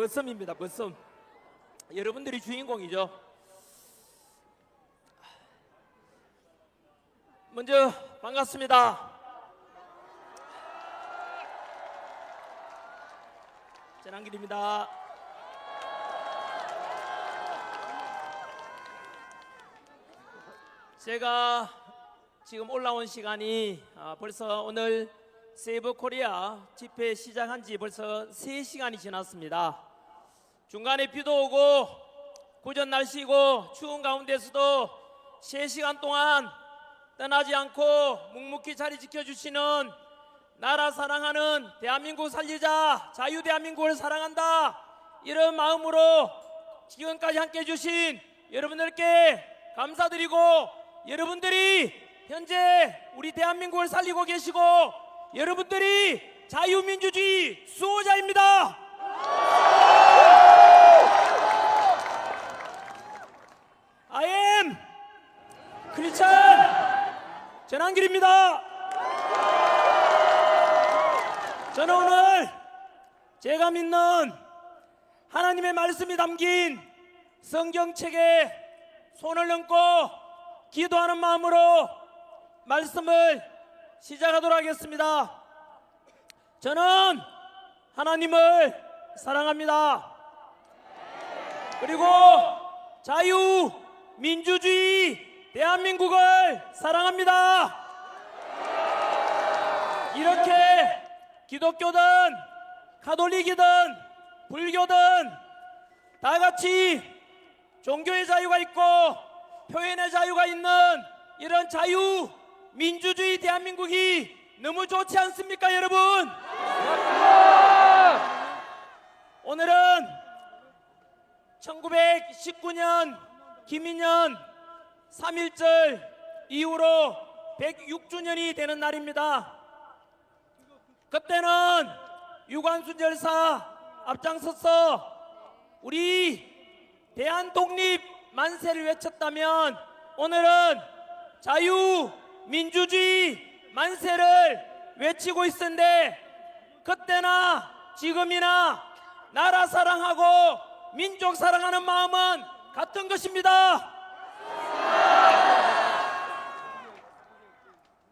머슴입니다. 머슴. 여러분들이 주인공이죠. 먼저 반갑습니다. 전한길입니다. 제가 지금 올라온 시간이 벌써 오늘 세이브 코리아 집회 시작한 지 벌써 3시간이 지났습니다. 중간에 비도 오고 구전 날씨고 추운 가운데서도 3시간 동안 떠나지 않고 묵묵히 자리 지켜주시는 나라 사랑하는 대한민국 살리자, 자유 대한민국을 사랑한다, 이런 마음으로 지금까지 함께 해주신 여러분들께 감사드리고, 여러분들이 현재 우리 대한민국을 살리고 계시고 여러분들이 자유민주주의 수호자입니다. I am 크리스찬 전한길입니다. 저는 오늘 제가 믿는 하나님의 말씀이 담긴 성경책에 손을 얹고 기도하는 마음으로 말씀을 시작하도록 하겠습니다. 저는 하나님을 사랑합니다. 그리고 자유, 민주주의, 대한민국을 사랑합니다. 이렇게 기독교든 가톨릭이든 불교든 다 같이 종교의 자유가 있고 표현의 자유가 있는 이런 자유, 민주주의 대한민국이 너무 좋지 않습니까, 여러분? 오늘은 1919년 김인년 3.1절 이후로 106주년이 되는 날입니다. 그때는 유관순 열사 앞장서서 우리 대한독립 만세를 외쳤다면, 오늘은 자유, 민주주의 만세를 외치고 있는데, 그때나 지금이나 나라 사랑하고 민족 사랑하는 마음은 같은 것입니다.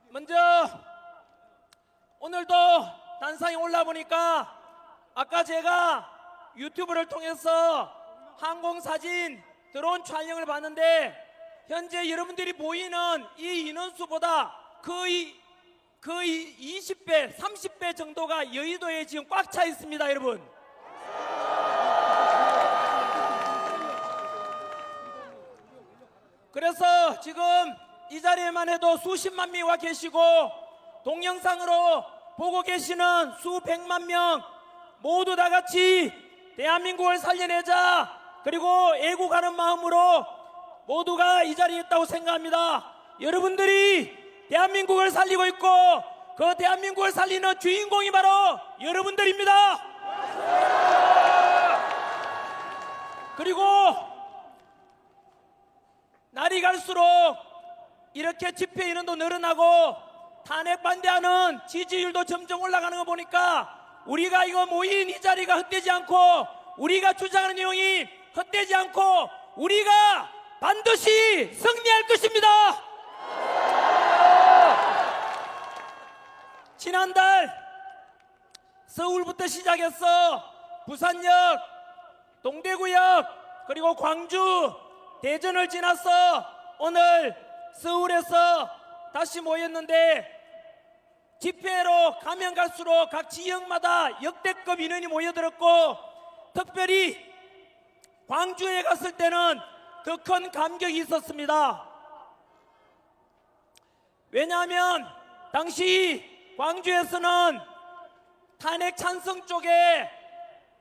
먼저 오늘도 단상에 올라보니까 아까 제가 유튜브를 통해서 항공사진 드론 촬영을 봤는데, 현재 여러분들이 보이는 이 인원수보다 거의 20배, 30배 정도가 여의도에 지금 꽉 차 있습니다, 여러분. 그래서 지금 이 자리에만 해도 수십만 명이 와 계시고, 동영상으로 보고 계시는 수백만 명 모두 다 같이 대한민국을 살려내자, 그리고 애국하는 마음으로 모두가 이 자리에 있다고 생각합니다. 여러분들이 대한민국을 살리고 있고 그 대한민국을 살리는 주인공이 바로 여러분들입니다. 그리고 날이 갈수록 이렇게 집회 인원도 늘어나고 탄핵 반대하는 지지율도 점점 올라가는 거 보니까, 우리가 이거 모인 이 자리가 헛되지 않고, 우리가 주장하는 내용이 헛되지 않고, 우리가 반드시 승리할 것입니다. 지난달 서울부터 시작해서 부산역, 동대구역, 그리고 광주, 대전을 지나서 오늘 서울에서 다시 모였는데, 집회로 가면 갈수록 각 지역마다 역대급 인원이 모여들었고, 특별히 광주에 갔을 때는 더 큰 감격이 있었습니다. 왜냐하면 당시 광주에서는 탄핵 찬성 쪽에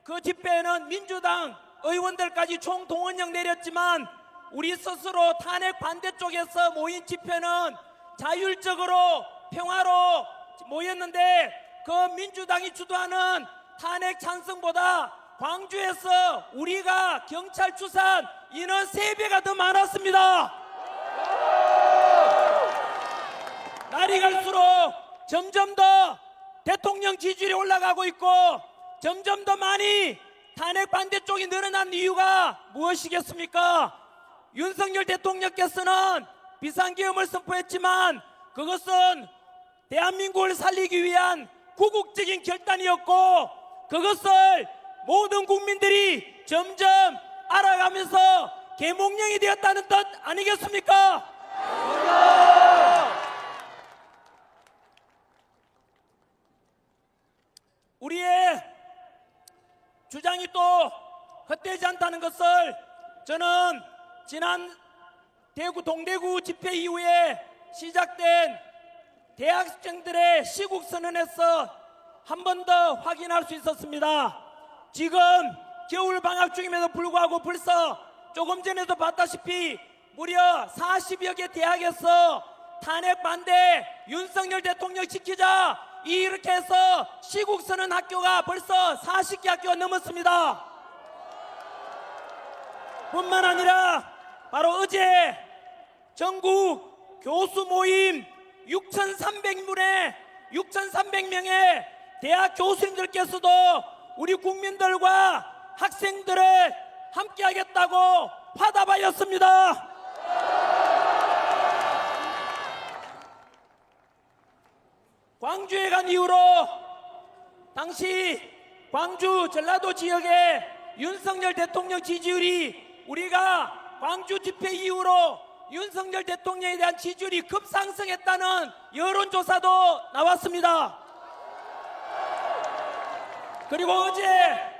그 집회에는 민주당 의원들까지 총동원령 내렸지만, 우리 스스로 탄핵 반대 쪽에서 모인 집회는 자율적으로 평화로 모였는데, 그 민주당이 주도하는 탄핵 찬성보다 광주에서 우리가 경찰 추산 인원 3배가 더 많았습니다. 날이 갈수록 점점 더 대통령 지지율이 올라가고 있고, 점점 더 많이 탄핵 반대 쪽이 늘어난 이유가 무엇이겠습니까? 윤석열 대통령께서는 비상계엄을 선포했지만 그것은 대한민국을 살리기 위한 구국적인 결단이었고 그것을 모든 국민들이 점점 알아가면서 계몽령이 되었다는 뜻 아니겠습니까? 우리의 주장이 또 헛되지 않다는 것을 저는 지난 대구 동대구 집회 이후에 시작된 대학생들의 시국선언에서 한 번 더 확인할 수 있었습니다. 지금 겨울 방학 중임에도 불구하고 벌써 조금 전에도 봤다시피 무려 40여 개 대학에서 탄핵 반대 윤석열 대통령 지키자 이렇게 해서 시국선언 학교가 벌써 40개 학교가 넘었습니다. 뿐만 아니라 바로 어제 전국 교수 모임 6,300명의 대학 교수님들께서도 우리 국민들과 학생들을 함께하겠다고 화답하였습니다. 광주에 간 이후로 당시 광주 전라도 지역의 윤석열 대통령 지지율이 우리가 광주 집회 이후로 윤석열 대통령에 대한 지지율이 급상승했다는 여론조사도 나왔습니다. 그리고 어제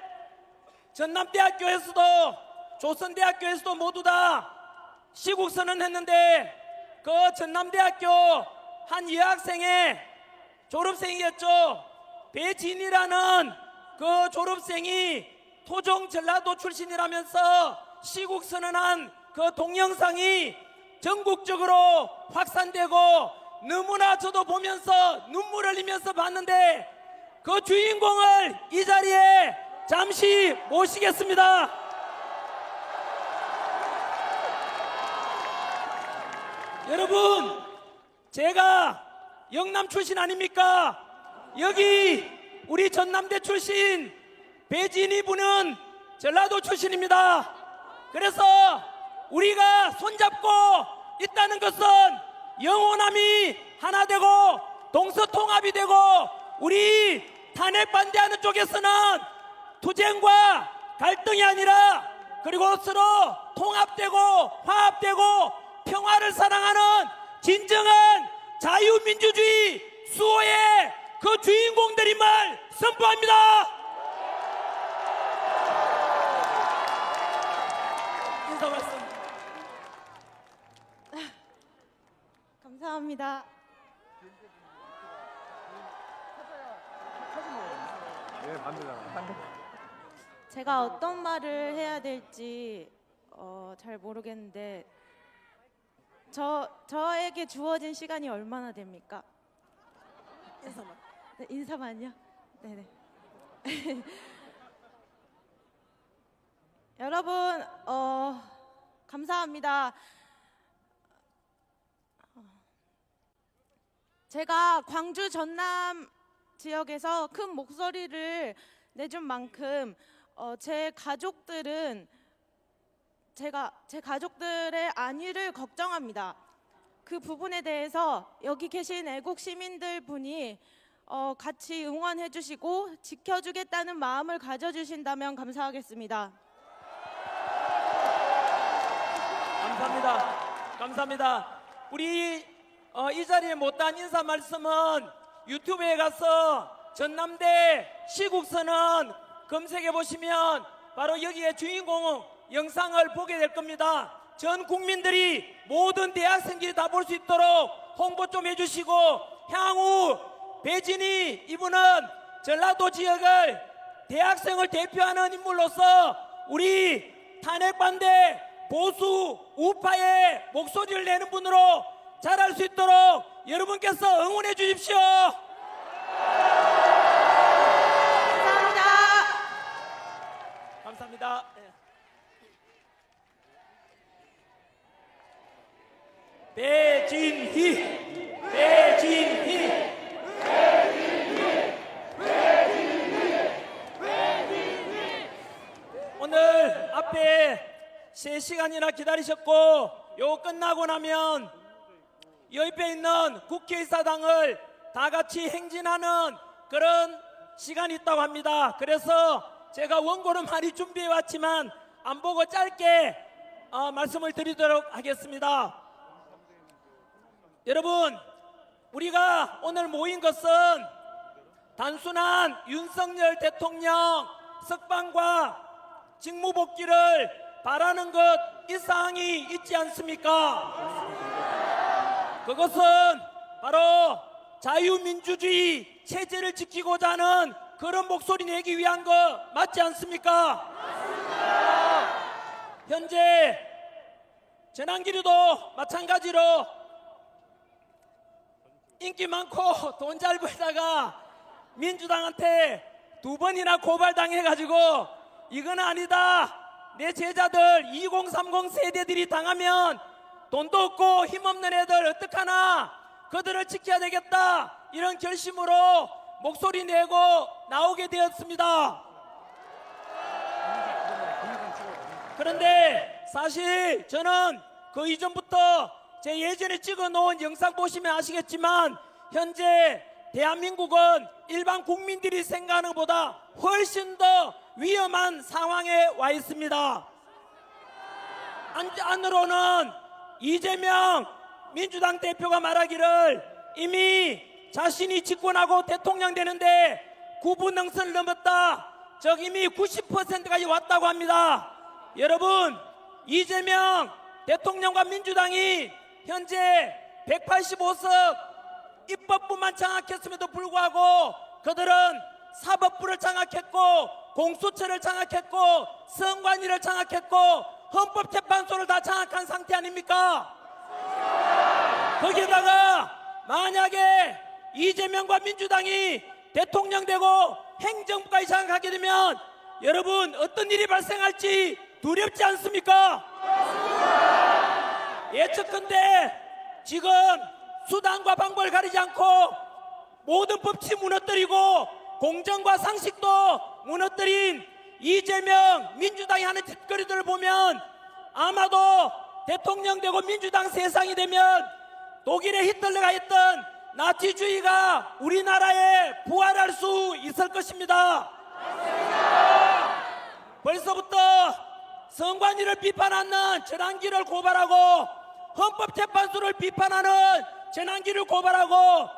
전남대학교에서도 조선대학교에서도 모두 다 시국선언했는데 그 전남대학교 한 여학생의 졸업생이었죠. 배진이라는 그 졸업생이 토종 전라도 출신이라면서 시국선언한 그 동영상이 전국적으로 확산되고 너무나 저도 보면서 눈물을 흘리면서 봤는데 그 주인공을 이 자리에 잠시 모시겠습니다. 여러분, 제가 영남 출신 아닙니까? 여기 우리 전남대 출신 배진이 분은 전라도 출신입니다. 그래서 우리가 손잡고 있다는 것은 영호남이 하나 되고 동서통합이 되고 우리 탄핵 반대하는 쪽에서는 투쟁과 갈등이 아니라 그리고 서로 통합되고 화합되고 평화를 사랑하는 진정한 자유민주주의 수호의 그 주인공들임을 선포합니다. 인사 말씀. 감사합니다. 제가 어떤 말을 해야 될지 잘 모르겠는데 저에게 주어진 시간이 얼마나 됩니까? 인사만. 네, 인사만요? 네네. 여러분 감사합니다. 제가 광주 전남 지역에서 큰 목소리를 내준 만큼 제 가족들은 제 가족들의 안위를 걱정합니다. 그 부분에 대해서 여기 계신 애국 시민들 분이 같이 응원해 주시고 지켜주겠다는 마음을 가져주신다면 감사하겠습니다. 감사합니다. 감사합니다. 우리 이 자리에 못한 인사 말씀은 유튜브에 가서 전남대 시국선언 검색해 보시면 바로 여기에 주인공 영상을 보게 될 겁니다. 전 국민들이 모든 대학생들이 다 볼 수 있도록 홍보 좀 해주시고 향후 배진이 이분은 전라도 지역을 대학생을 대표하는 인물로서 우리 탄핵 반대 보수 우파의 목소리를 내는 분으로 자랄 수 있도록 여러분께서 응원해 주십시오. 감사합니다. 감사합니다. 배진희, 배진희. 4시간이나 기다리셨고 요 끝나고 나면 옆에 있는 국회의사당을 다 같이 행진하는 그런 시간이 있다고 합니다. 그래서 제가 원고는 많이 준비해 왔지만 안 보고 짧게 말씀을 드리도록 하겠습니다. 여러분, 우리가 오늘 모인 것은 단순한 윤석열 대통령 석방과 직무복귀를 바라는 것 이 사항이 있지 않습니까? 그것은 바로 자유민주주의 체제를 지키고자 하는 그런 목소리 내기 위한 거 맞지 않습니까? 현재 전환기류도 마찬가지로 인기 많고 돈 잘 벌다가 민주당한테 2번이나 고발당해가지고 이건 아니다, 내 제자들 2030 세대들이 당하면 돈도 없고 힘없는 애들 어떡하나, 그들을 지켜야 되겠다, 이런 결심으로 목소리 내고 나오게 되었습니다. 그런데 사실 저는 그 이전부터 제 예전에 찍어놓은 영상 보시면 아시겠지만 현재 대한민국은 일반 국민들이 생각하는 것보다 훨씬 더 위험한 상황에 와 있습니다. 안으로는 이재명 민주당 대표가 말하기를 이미 자신이 집권하고 대통령 되는데 9분 능선을 넘었다, 즉 이미 90%까지 왔다고 합니다. 여러분, 이재명 대통령과 민주당이 현재 185석 입법부만 장악했음에도 불구하고 그들은 사법부를 장악했고 공수처를 장악했고 선관위를 장악했고 헌법재판소를 다 장악한 상태 아닙니까? 거기에다가 만약에 이재명과 민주당이 대통령 되고 행정부까지 장악하게 되면 여러분 어떤 일이 발생할지 두렵지 않습니까? 예측컨대 지금 수단과 방법을 가리지 않고 모든 법치 무너뜨리고 공정과 상식도 무너뜨린 이재명 민주당이 하는 짓거리들을 보면 아마도 대통령 되고 민주당 세상이 되면 독일의 히틀러가 했던 나치주의가 우리나라에 부활할 수 있을 것입니다. 벌써부터 선관위를 비판하는 전환기를 고발하고 헌법재판소를 비판하는 전환기를 고발하고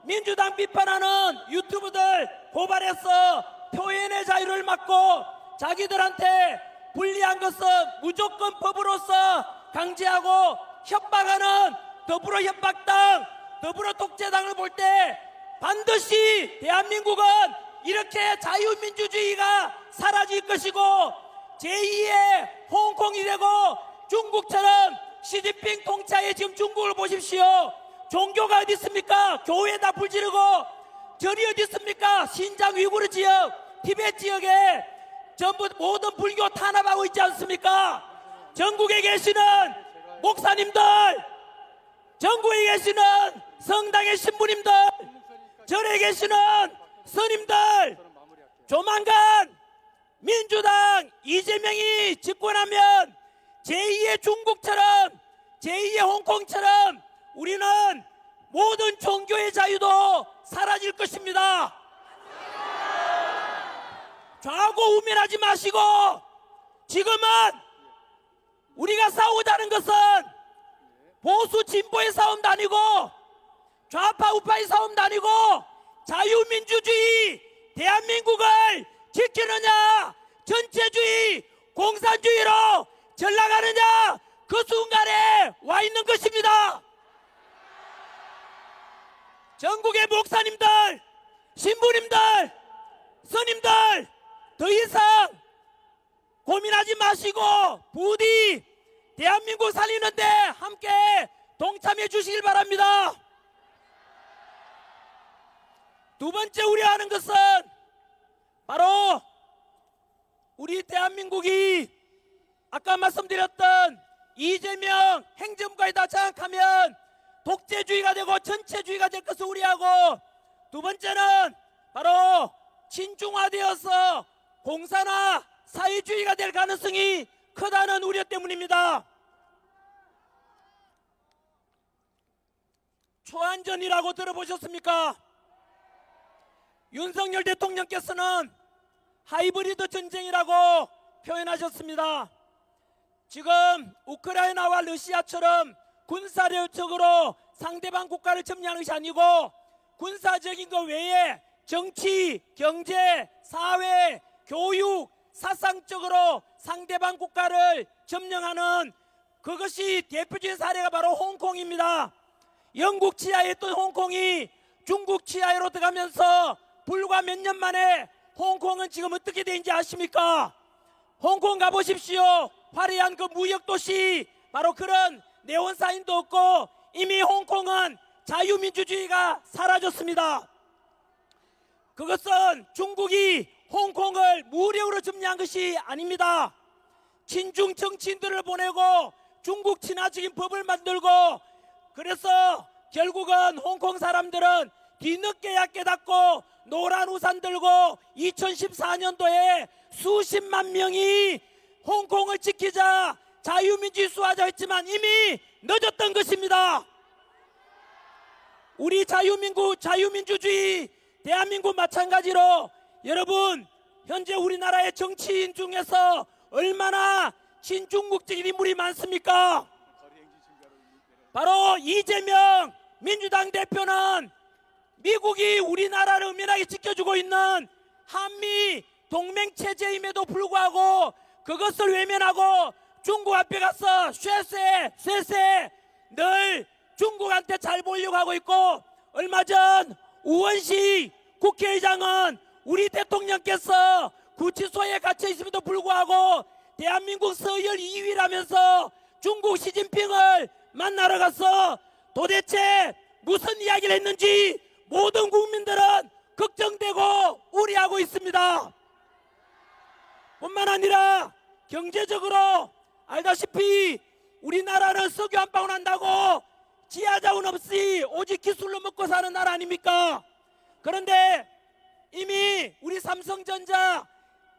민주당 비판하는 유튜브들 고발해서 표현의 자유를 막고 자기들한테 불리한 것은 무조건 법으로서 강제하고 협박하는 더불어 협박당, 더불어 독재당을 볼 때 반드시 대한민국은 이렇게 자유민주주의가 사라질 것이고 제2의 홍콩이 되고 중국처럼 시진핑 통치하에 지금 중국을 보십시오. 종교가 어디 있습니까? 교회에다 불 지르고 절이 어디 있습니까? 신장 위구르 지역, 티베트 지역에 전부 모든 불교 탄압하고 있지 않습니까? 전국에 계시는 목사님들, 전국에 계시는 성당의 신부님들, 절에 계시는 스님들, 조만간 민주당 이재명이 집권하면 제2의 중국처럼 제2의 홍콩처럼 우리는 모든 종교의 자유도 사라질 것입니다. 좌고 우면하지 마시고 지금은 우리가 싸우자는 것은 보수 진보의 싸움도 아니고 좌파 우파의 싸움도 아니고 자유민주주의 대한민국을 지키느냐 전체주의 공산주의로 전락하느냐 그 순간에 와 있는 것입니다. 전국의 목사님들, 신부님들, 스님들 더 이상 고민하지 마시고 부디 대한민국 살리는데 함께 동참해 주시길 바랍니다. 두 번째 우려하는 것은 바로 우리 대한민국이 아까 말씀드렸던 이재명 행정부가 다 장악하면 독재주의가 되고 전체주의가 될 것을 우려하고, 두 번째는 바로 친중화되어서 공산화 사회주의가 될 가능성이 크다는 우려 때문입니다. 초안전이라고 들어보셨습니까? 윤석열 대통령께서는 하이브리드 전쟁이라고 표현하셨습니다. 지금 우크라이나와 러시아처럼 군사력적으로 상대방 국가를 점령하는 것이 아니고 군사적인 것 외에 정치, 경제, 사회, 교육, 사상적으로 상대방 국가를 점령하는 그것이 대표적인 사례가 바로 홍콩입니다. 영국 치하에 있던 홍콩이 중국 치하로 들어가면서 불과 몇 년 만에 홍콩은 지금 어떻게 되는지 아십니까? 홍콩 가보십시오. 화려한 그 무역도시, 바로 그런 네온사인도 없고 이미 홍콩은 자유민주주의가 사라졌습니다. 그것은 중국이 홍콩을 무력으로 점령한 것이 아닙니다. 친중 정치인들을 보내고 중국 친화적인 법을 만들고, 그래서 결국은 홍콩 사람들은 뒤늦게야 깨닫고 노란 우산 들고 2014년도에 수십만 명이 홍콩을 지키자 자유민주주의 수호하자 했지만 이미 늦었던 것입니다. 우리 자유민주주의 대한민국 마찬가지로 여러분, 현재 우리나라의 정치인 중에서 얼마나 친중국적인 인물이 많습니까? 바로 이재명 민주당 대표는 미국이 우리나라를 은밀하게 지켜주고 있는 한미 동맹체제임에도 불구하고 그것을 외면하고 중국 앞에 가서 쇠쇠 늘 중국한테 잘 보이려고 하고 있고, 얼마 전 우원식 국회의장은 우리 대통령께서 구치소에 갇혀 있음에도 불구하고 대한민국 서열 2위라면서 중국 시진핑을 만나러 가서 도대체 무슨 이야기를 했는지 모든 국민들은 걱정되고 우려하고 있습니다. 뿐만 아니라 경제적으로 알다시피 우리나라는 석유 한 방울 한다고 지하자원 없이 오직 기술로 먹고 사는 나라 아닙니까? 그런데 이미 우리 삼성전자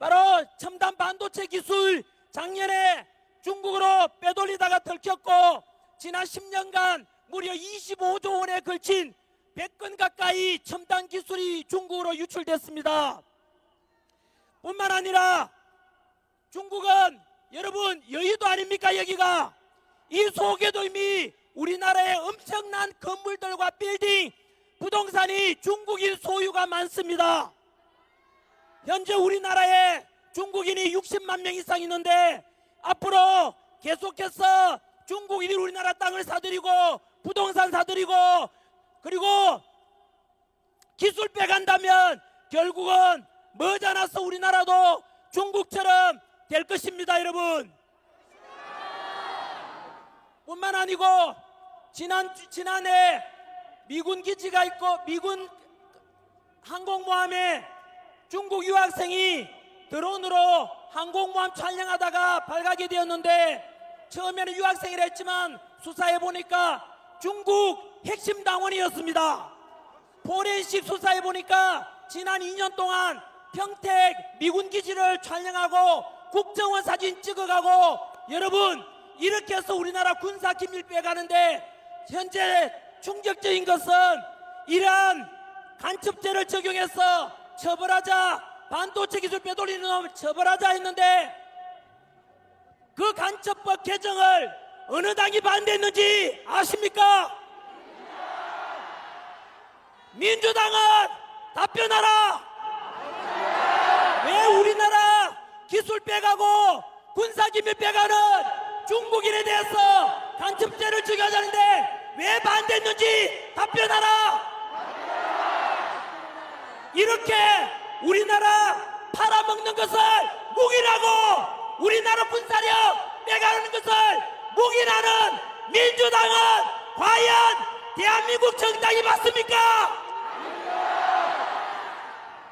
바로 첨단 반도체 기술 작년에 중국으로 빼돌리다가 들켰고, 지난 10년간 무려 25조 원에 걸친 100건 가까이 첨단 기술이 중국으로 유출됐습니다. 뿐만 아니라 중국은 여러분 여의도 아닙니까? 여기가 이 속에도 이미 우리나라의 엄청난 건물들과 빌딩, 부동산이 중국인 소유가 많습니다. 현재 우리나라에 중국인이 60만 명 이상 있는데 앞으로 계속해서 중국인이 우리나라 땅을 사들이고 부동산 사들이고 그리고 기술 빼간다면 결국은 머지않아서 우리나라도 중국처럼 될 것입니다. 여러분, 뿐만 아니고 지난해 미군 기지가 있고 미군 항공모함에 중국 유학생이 드론으로 항공모함 촬영하다가 발각이 되었는데, 처음에는 유학생이라 했지만 수사해 보니까 중국 핵심 당원이었습니다. 포렌식 수사해 보니까 지난 2년 동안 평택 미군 기지를 촬영하고 국정원 사진 찍어가고, 여러분 이렇게 해서 우리나라 군사 기밀 빼가는데 현재 충격적인 것은 이러한 간첩죄를 적용해서 처벌하자, 반도체 기술 빼돌리는 놈을 처벌하자 했는데 그 간첩법 개정을 어느 당이 반대했는지 아십니까? 민주당은 답변하라. 왜 우리나라 기술 빼가고 군사기밀 빼가는 중국인에 대해서 간첩죄를 적용하자는데 왜 반대했는지 답변하라. 이렇게 우리나라 팔아먹는 것을 묵인하고 우리나라 군사력 빼가는 것을 묵인하는 민주당은 과연 대한민국 정당이 맞습니까?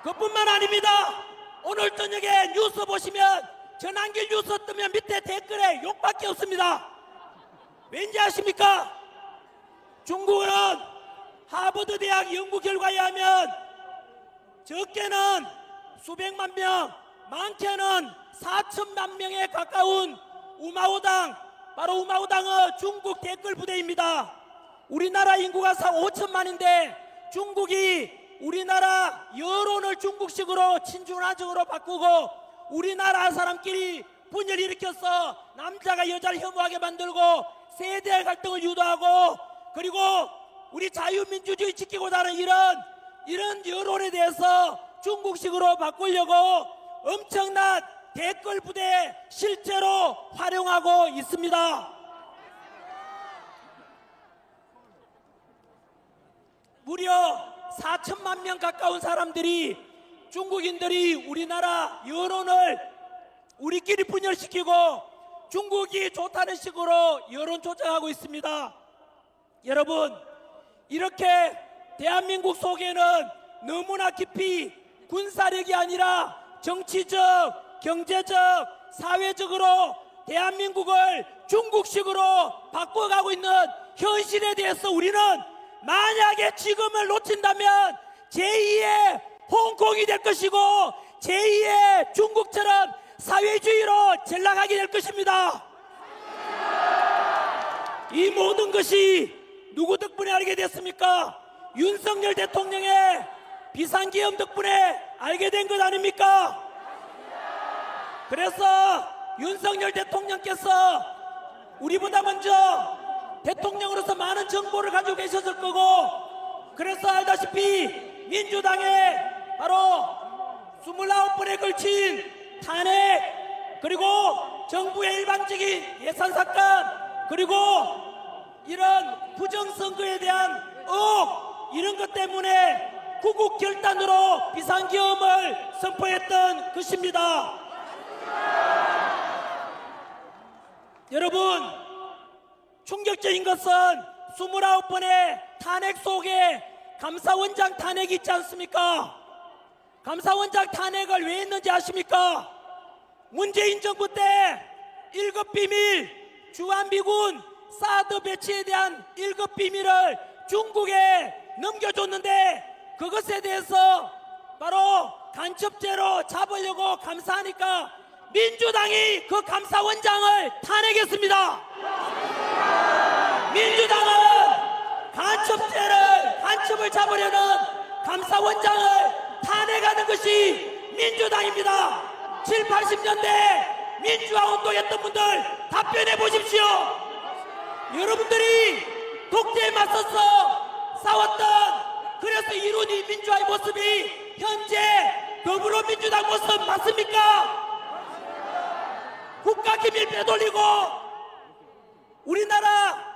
그뿐만 아닙니다. 오늘 저녁에 뉴스 보시면 전환길 뉴스 뜨면 밑에 댓글에 욕밖에 없습니다. 왠지 아십니까? 중국은 하버드 대학 연구 결과에 의하면 적게는 수백만 명, 많게는 4천만 명에 가까운 우마오당, 바로 우마오당은 중국 댓글 부대입니다. 우리나라 인구가 5천만인데 중국이 우리나라 여론을 중국식으로 친중화적으로 바꾸고 우리나라 사람끼리 분열 일으켜서 남자가 여자를 혐오하게 만들고 세대 갈등을 유도하고 그리고 우리 자유민주주의 지키고자 하는 이런 여론에 대해서 중국식으로 바꾸려고 엄청난 댓글 부대 실제로 활용하고 있습니다. 무려 4천만 명 가까운 사람들이 중국인들이 우리나라 여론을 우리끼리 분열시키고 중국이 좋다는 식으로 여론 조작하고 있습니다. 여러분, 이렇게 대한민국 속에는 너무나 깊이 군사력이 아니라 정치적, 경제적, 사회적으로 대한민국을 중국식으로 바꿔가고 있는 현실에 대해서 우리는 만약에 지금을 놓친다면 제2의 홍콩이 될 것이고 제2의 중국처럼 사회주의로 전락하게 될 것입니다. 이 모든 것이 누구 덕분에 알게 됐습니까? 윤석열 대통령의 비상계엄 덕분에 알게 된 것 아닙니까? 그래서 윤석열 대통령께서 우리보다 먼저 대통령으로서 많은 정보를 가지고 계셨을 거고, 그래서 알다시피 민주당의 바로 29번에 걸친 탄핵, 그리고 정부의 일방적인 예산 삭감, 그리고 이런 부정선거에 대한 의혹, 이런 것 때문에 구국 결단으로 비상계엄을 선포했던 것입니다. 여러분, 충격적인 것은 29번의 탄핵 속에 감사원장 탄핵이 있지 않습니까? 감사원장 탄핵을 왜 했는지 아십니까? 문재인 정부 때 1급 비밀, 주한미군 사드 배치에 대한 1급 비밀을 중국에 넘겨줬는데 그것에 대해서 바로 간첩죄로 잡으려고 감사하니까 민주당이 그 감사원장을 탄핵했습니다. 민주당은 간첩을 잡으려는 감사원장을 탄핵하는 것이 민주당입니다. 7, 80년대 민주화 운동했던 분들 답변해 보십시오. 여러분들이 독재에 맞서서 싸웠던, 그래서 이룬 이 민주화의 모습이 현재 더불어민주당 모습 맞습니까? 국가 기밀 빼돌리고 우리나라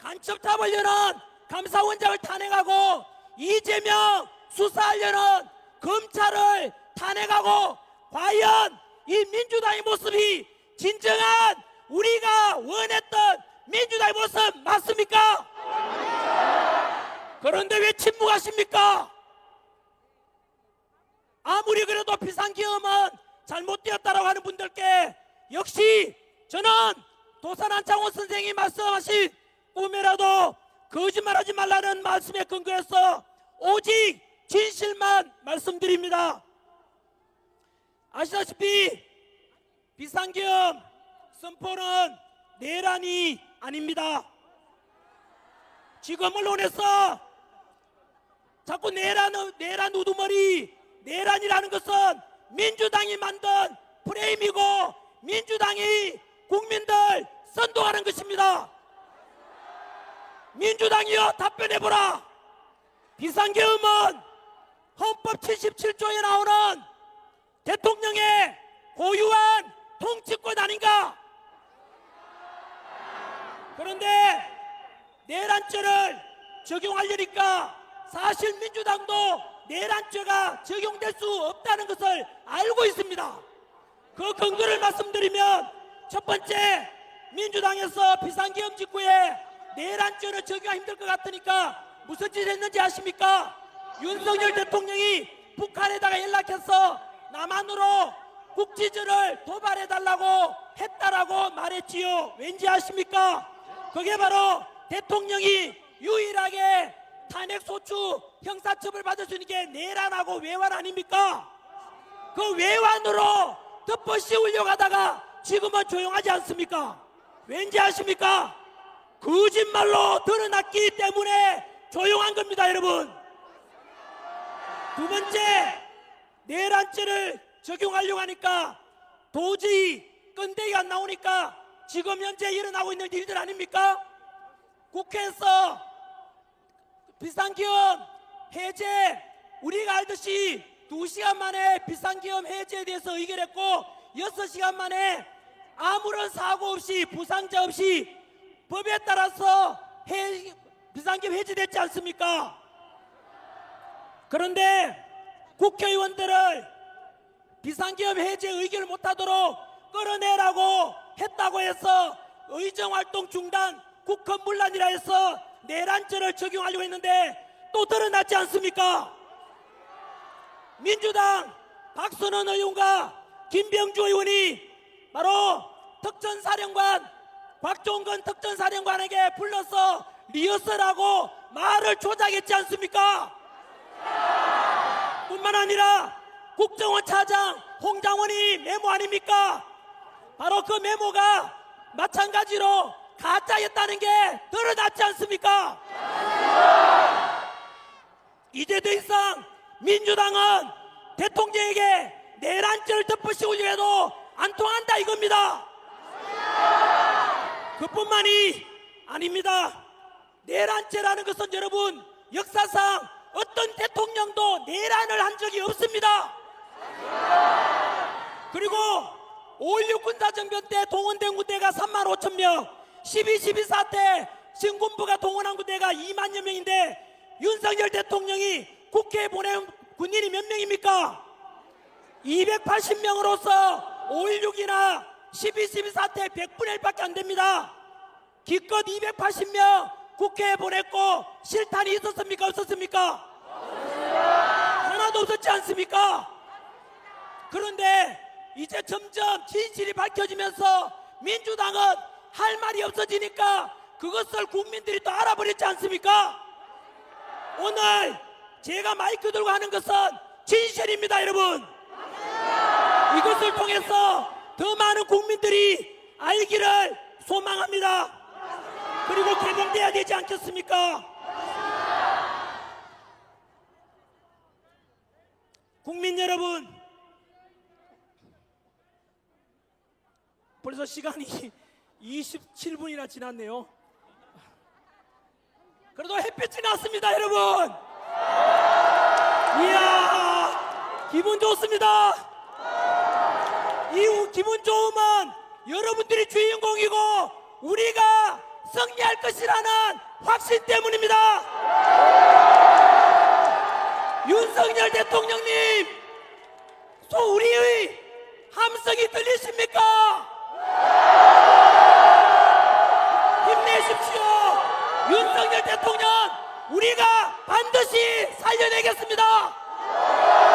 간첩 잡으려는 감사원장을 탄핵하고 이재명 수사하려는 검찰을 탄핵하고, 과연 이 민주당의 모습이 진정한 우리가 원했던 민주당의 모습 맞습니까? 그런데 왜 침묵하십니까? 아무리 그래도 비상계엄은 잘못되었다라고 하는 분들께 역시 저는 도산 안창호 선생이 말씀하신 꿈에라도 거짓말하지 말라는 말씀에 근거해서 오직 진실만 말씀드립니다. 아시다시피 비상계엄 선포는 내란이 아닙니다. 지금 언론에서 자꾸 내란 우두머리, 내란이라는 것은 민주당이 만든 프레임이고 민주당이 국민들 선동하는 것입니다. 민주당이여 답변해보라. 비상계엄은 헌법 77조에 나오는 대통령의 고유한 통치권 아닌가? 그런데 내란죄를 적용하려니까 사실 민주당도 내란죄가 적용될 수 없다는 것을 알고 있습니다. 그 근거를 말씀드리면, 첫 번째, 민주당에서 비상계엄 직후에 내란죄를 적용하기 힘들 것 같으니까 무슨 짓을 했는지 아십니까? 윤석열 대통령이 북한에다가 연락해서 남한으로 국지전을 도발해달라고 했다라고 말했지요. 왠지 아십니까? 그게 바로 대통령이 유일하게 탄핵소추 형사처벌 받을 수 있는 게 내란하고 외환 아닙니까? 그 외환으로 덮어 씌우려고 하다가 지금은 조용하지 않습니까? 왠지 아십니까? 거짓말로 드러났기 때문에 조용한 겁니다, 여러분. 두 번째, 내란죄를 적용하려고 하니까 도저히 끈데기가 안 나오니까 지금 현재 일어나고 있는 일들 아닙니까? 국회에서 비상계엄 해제, 우리가 알듯이 2시간 만에 비상계엄 해제에 대해서 의결했고 6시간 만에 아무런 사고 없이 부상자 없이 법에 따라서 비상계엄 해제됐지 않습니까? 그런데 국회의원들을 비상계엄 해제 의결을 못하도록 끌어내라고 했다고 해서 의정활동 중단, 국헌문란이라 해서 내란죄를 적용하려고 했는데 또 드러났지 않습니까? 민주당 박선원 의원과 김병주 의원이 바로 특전사령관 곽종건 특전사령관에게 불러서 리허설하고 말을 조작했지 않습니까? 뿐만 아니라 국정원 차장 홍장원이 메모 아닙니까? 바로 그 메모가 마찬가지로 가짜였다는 게 드러났지 않습니까? 이제 더 이상 민주당은 대통령에게 내란죄를 덮으시고 해도 안 통한다 이겁니다. 그뿐만이 아닙니다. 내란죄라는 것은 여러분 역사상 어떤 대통령도 내란을 한 적이 없습니다. 그리고 5.16 군사정변 때 동원된 군대가 35,000명, 12.12 사태 신군부가 동원한 군대가 2만여 명인데 윤석열 대통령이 국회에 보낸 군인이 몇 명입니까? 280명으로서 5.16이나 12.12 사태 100분의 1밖에 안 됩니다. 기껏 280명 국회에 보냈고 실탄이 있었습니까? 없었습니까? 하나도 없었지 않습니까? 그런데 이제 점점 진실이 밝혀지면서 민주당은 할 말이 없어지니까 그것을 국민들이 또 알아버렸지 않습니까? 오늘 제가 마이크 들고 하는 것은 진실입니다, 여러분. 이것을 통해서 더 많은 국민들이 알기를 소망합니다. 그리고 개명돼야 되지 않겠습니까? 국민 여러분, 벌써 시간이 27분이나 지났네요. 그래도 햇빛이 났습니다, 여러분. 이야, 기분 좋습니다. 이 기분 좋음은 여러분들이 주인공이고 우리가 승리할 것이라는 확신 때문입니다. 윤석열 대통령님, 우리의 함성이 들리십니까? 힘내십시오. 윤석열 대통령, 우리가 반드시 살려내겠습니다.